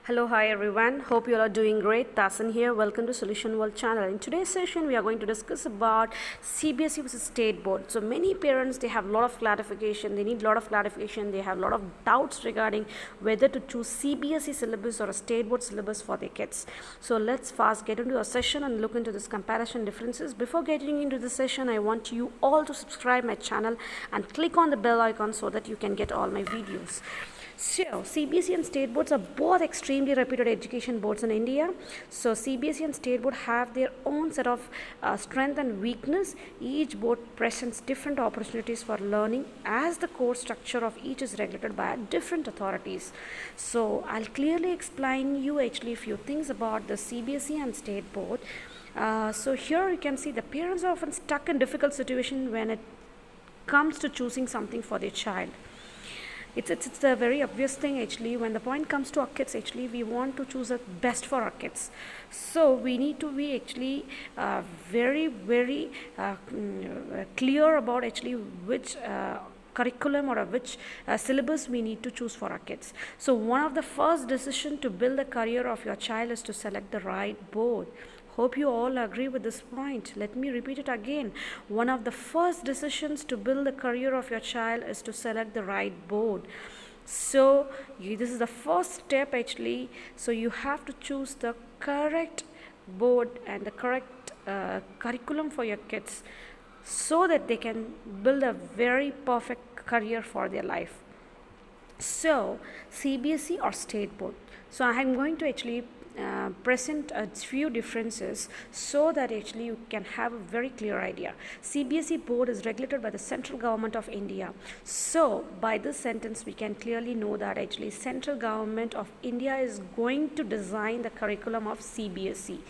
Hello, hi everyone. Hope you all are doing great. Tasan here. Welcome to Solution World channel. In today's session, we are going to discuss about CBSE versus State Board. So many parents, they have a lot of clarification. They need a lot of clarification. They have a lot of doubts regarding whether to choose CBSE syllabus or a State Board syllabus for their kids. So let's fast get into our session and look into this comparison differences. Before getting into the session, I want you all to subscribe my channel and click on the bell icon so that you can get all my videos. So, CBSE and State Boards are both extremely reputed education boards in India. So, CBSE and State Board have their own set of strength and weakness. Each board presents different opportunities for learning as the course structure of each is regulated by different authorities. So, I'll clearly explain you actually a few things about the CBSE and State Board. So, here you can see the parents are often stuck in difficult situation when it comes to choosing something for their child. It's a very obvious thing actually. When the point comes to our kids, actually we want to choose the best for our kids, so we need to be actually very clear about actually which curriculum or which syllabus we need to choose for our kids. So one of the first decision to build the career of your child is to select the right board. Hope you all agree with this point. Let me repeat it again. One of the first decisions to build the career of your child is to select the right board. So this is the first step actually. So you have to choose the correct board and the correct curriculum for your kids so that they can build a very perfect career for their life. So CBSE or State Board. So I am going to actually present a few differences so that actually you can have a very clear idea. CBSE board is regulated by the central government of India. So by this sentence we can clearly know that actually central government of India is going to design the curriculum of CBSE.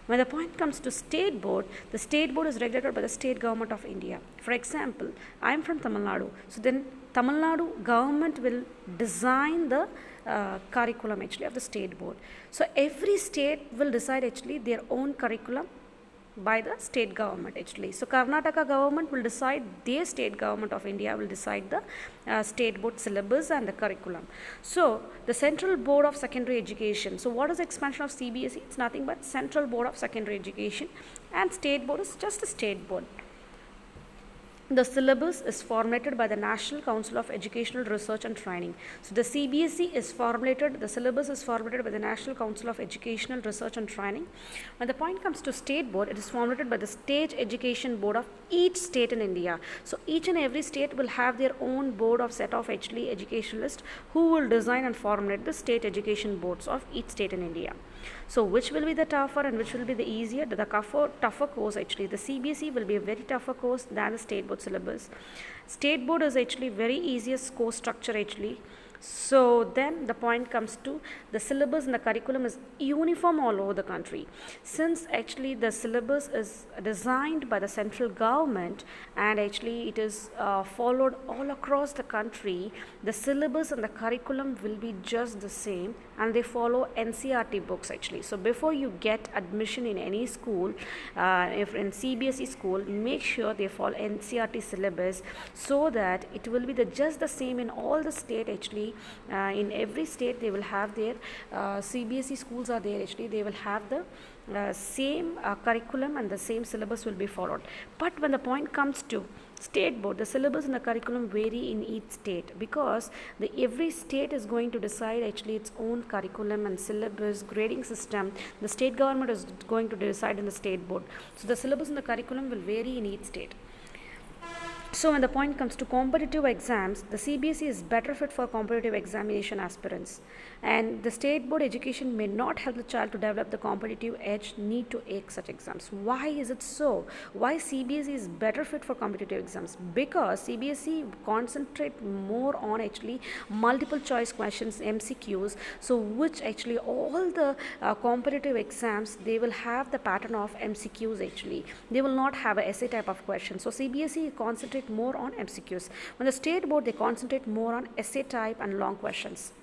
When the point comes to State Board, the State Board is regulated by the state government of India. For example, I am from Tamil Nadu. So then Tamil Nadu government will design the curriculum actually of the State Board. So every state will decide actually their own curriculum by the state government actually. So Karnataka government will decide, their state government of India will decide the State Board syllabus and the curriculum. So the Central Board of Secondary Education. So what is the expansion of CBSE? It's nothing but Central Board of Secondary Education, and State Board is just a state board. The syllabus is formulated by the National Council of Educational Research and Training. So the CBSE is formulated, the syllabus is formulated by the National Council of Educational Research and Training. When the point comes to State Board, it is formulated by the State Education Board of each state in India. So each and every state will have their own board of set of actually educationalists who will design and formulate the state education boards of each state in India. So which will be the tougher and which will be the easier? The tougher course actually, the CBSE will be a very tougher course than the State Board syllabus. State Board is actually very easiest course structure actually. So then the point comes to the syllabus and the curriculum is uniform all over the country. Since actually the syllabus is designed by the central government and actually it is followed all across the country, the syllabus and the curriculum will be just the same and they follow NCERT books actually. So before you get admission in any school, if in CBSE school, make sure they follow NCERT syllabus so that it will be just the same in all the state actually. In every state they will have their CBSE schools are there actually, they will have the same curriculum and the same syllabus will be followed. But when the point comes to State Board, the syllabus and the curriculum vary in each state because every state is going to decide actually its own curriculum and syllabus, grading system. The state government is going to decide in the State Board. So the syllabus and the curriculum will vary in each state. So when the point comes to competitive exams, the CBSE is better fit for competitive examination aspirants, and the State Board education may not help the child to develop the competitive edge need to take such exams. Why is it so? Why CBSE is better fit for competitive exams? Because CBSE concentrate more on actually multiple choice questions, MCQs, so which actually all the competitive exams, they will have the pattern of MCQs actually. They will not have a essay type of question. So CBSE concentrate more on MCQs. When the State Board, they concentrate more on essay type and long questions.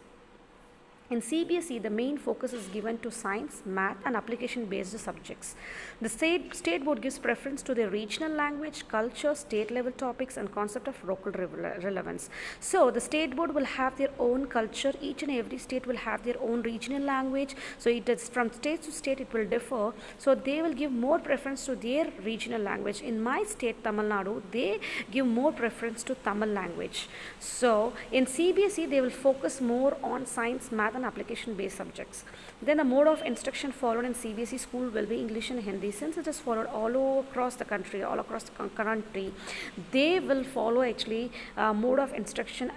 In CBSE, the main focus is given to science, math, and application-based subjects. The state board gives preference to the regional language, culture, state-level topics, and concept of local relevance. So the state board will have their own culture. Each and every state will have their own regional language. So it is from state to state it will differ. So they will give more preference to their regional language. In my state, Tamil Nadu, they give more preference to Tamil language. So in CBSE, they will focus more on science, math, and application-based subjects. Then the mode of instruction followed in CBSE school will be English and Hindi. Since it is followed all across the country, they will follow actually mode of instruction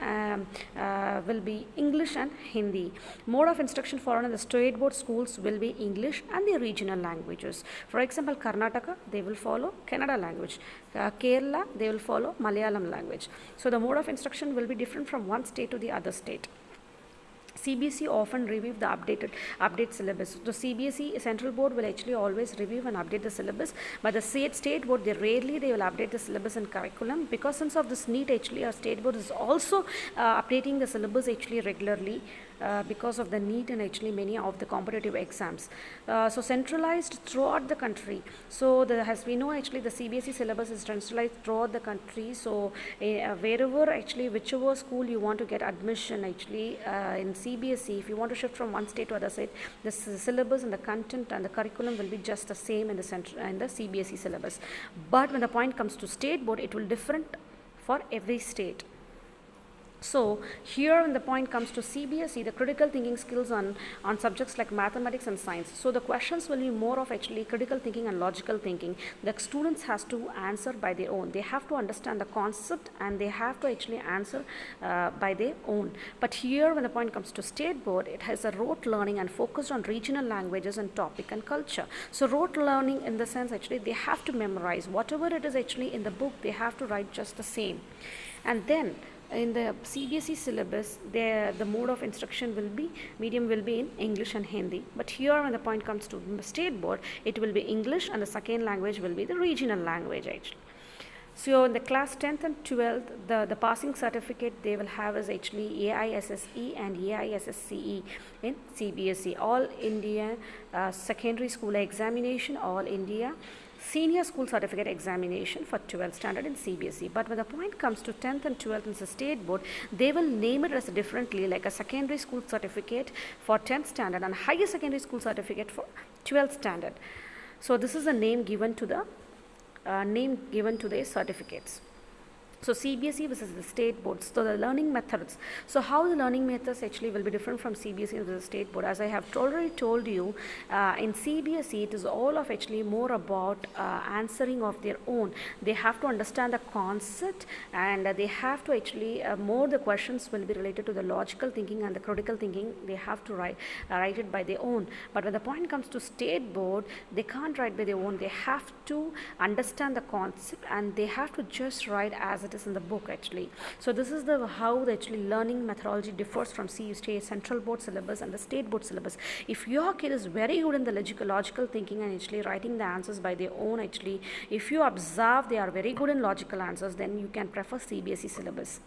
will be English and Hindi. Mode of instruction followed in the state board schools will be English and the regional languages. For example, Karnataka, they will follow Kannada language. Kerala, they will follow Malayalam language. So the mode of instruction will be different from one state to the other state. CBSE often review the update syllabus. The CBSE central board will actually always review and update the syllabus, but the state board they will update the syllabus and curriculum, because since of this need actually our state board is also updating the syllabus actually regularly. Because of the need and actually many of the competitive exams. So centralized throughout the country. So as we know actually the CBSE syllabus is centralized throughout the country. So wherever actually whichever school you want to get admission actually in CBSE, if you want to shift from one state to other state, the syllabus and the content and the curriculum will be just the same in the CBSE syllabus. But when the point comes to state board, it will different for every state. So here when the point comes to CBSE, the critical thinking skills on subjects like mathematics and science. So the questions will be more of actually critical thinking and logical thinking. The students has to answer by their own. They have to understand the concept and they have to actually answer by their own. But here when the point comes to state board, it has a rote learning and focused on regional languages and topic and culture. So rote learning in the sense actually they have to memorize whatever it is actually in the book, they have to write just the same. And then in the CBSE syllabus, the mode of instruction will be, medium will be in English and Hindi. But here when the point comes to state board, it will be English and the second language will be the regional language actually. So in the class 10th and 12th, the passing certificate they will have is actually AISSE and AISSCE in CBSE, All India Secondary School Examination, All India Senior School Certificate Examination for 12th standard in CBSE. But when the point comes to 10th and 12th in the state board, they will name it as differently, like a secondary school certificate for 10th standard and higher secondary school certificate for 12th standard. So this is a name given to the certificates. So CBSE versus the state boards. So the learning methods. So how the learning methods actually will be different from CBSE to the state board. As I have already told you, in CBSE it is all of actually more about answering of their own. They have to understand the concept and they have to actually more the questions will be related to the logical thinking and the critical thinking. They have to write it by their own. But when the point comes to state board, they can't write by their own. They have to understand the concept and they have to just write as it is in the book actually. So this is how the actually learning methodology differs from central board syllabus and the state board syllabus. If your kid is very good in the logical thinking and actually writing the answers by their own actually, if you observe they are very good in logical answers, then you can prefer CBSE syllabus.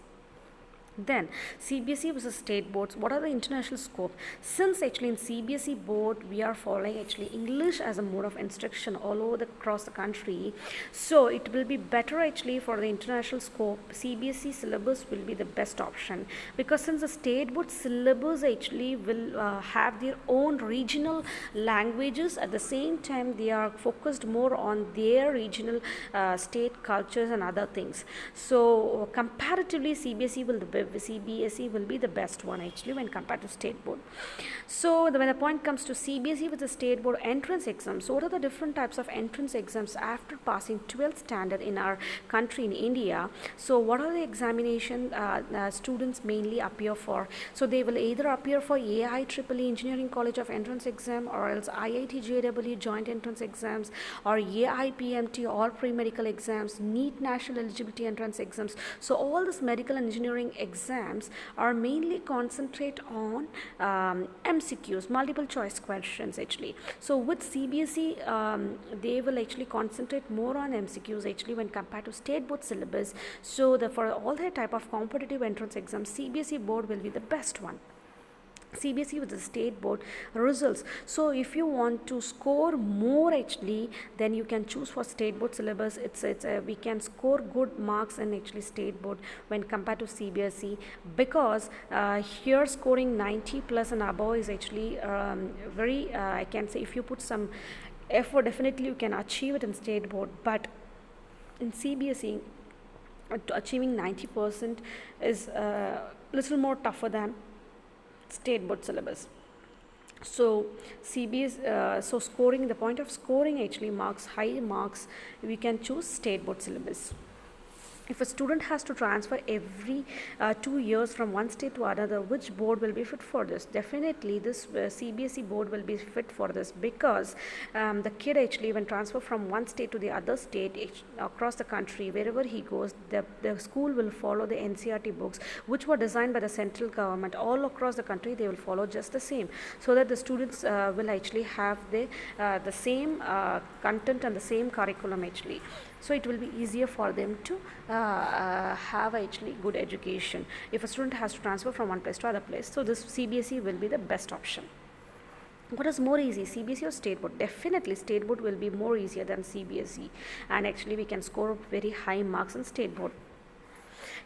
Then CBSE versus state boards, what are the international scope? Since actually in CBSE board we are following actually English as a mode of instruction all over across the country, so it will be better actually for the international scope. CBSE syllabus will be the best option, because since the state board syllabus actually will have their own regional languages, at the same time they are focused more on their regional state cultures and other things. So comparatively CBSE will be the best one actually when compared to state board. So when the point comes to CBSE with the state board entrance exams, so what are the different types of entrance exams after passing 12th standard in our country in India? So what are the examination students mainly appear for? So they will either appear for AIEEE Engineering College of Entrance Exam, or else IIT JEE Joint Entrance Exams, or AIPMT or pre-medical exams, NEET National Eligibility Entrance Exams. So all this medical and engineering exams are mainly concentrate on MCQs, multiple choice questions actually. So with CBSE they will actually concentrate more on MCQs actually when compared to state board syllabus. So for all their type of competitive entrance exams, CBSE board will be the best one. CBSE with the state board results. So if you want to score more actually, then you can choose for state board syllabus. We can score good marks in actually state board when compared to CBSE, because here scoring 90 plus and above is actually very I can say, if you put some effort, definitely you can achieve it in state board. But in CBSE, achieving 90% is little more tougher than state board syllabus. So so scoring, the point of scoring actually marks, high marks, we can choose state board syllabus. If a student has to transfer every 2 years from one state to another, which board will be fit for this? Definitely this CBSE board will be fit for this, because the kid actually, when transfer from one state to the other state across the country, wherever he goes, the school will follow the NCERT books, which were designed by the central government. All across the country they will follow just the same, so that the students will actually have the same content and the same curriculum actually. So it will be easier for them to have actually good education if a student has to transfer from one place to other place. So this CBSE will be the best option. What is more easy, CBSE or state board? Definitely state board will be more easier than CBSE, and actually we can score very high marks in state board.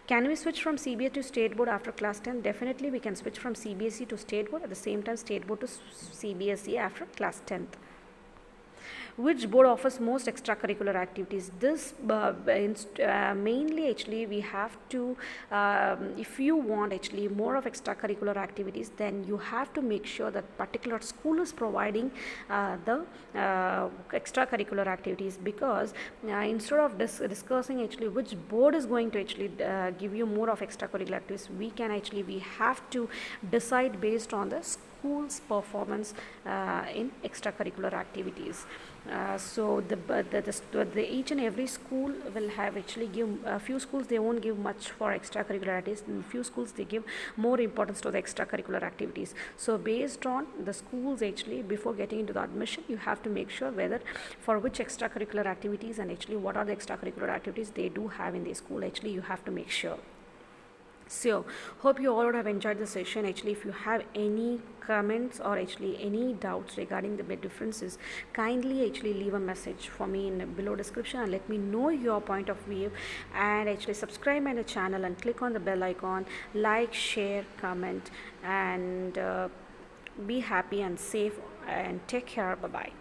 Can we switch from CBSE to state board after class 10? Definitely we can switch from CBSE to state board, at the same time state board to CBSE after class 10th. Which board offers most extracurricular activities? This mainly actually we have to, if you want actually more of extracurricular activities, then you have to make sure that particular school is providing the extracurricular activities, because instead of discussing actually which board is going to actually give you more of extracurricular activities, we have to decide based on the school's performance in extracurricular activities. So each and every school will have actually give, a few schools they won't give much for extracurricular activities, and few schools they give more importance to the extracurricular activities. So based on the schools actually, before getting into the admission, you have to make sure whether for which extracurricular activities, and actually what are the extracurricular activities they do have in the school, actually you have to make sure. So hope you all would have enjoyed the session. Actually, if you have any comments or actually any doubts regarding the differences, kindly actually leave a message for me in below description and let me know your point of view, and actually subscribe my channel and click on the bell icon, like, share, comment, and be happy and safe, and take care. Bye bye.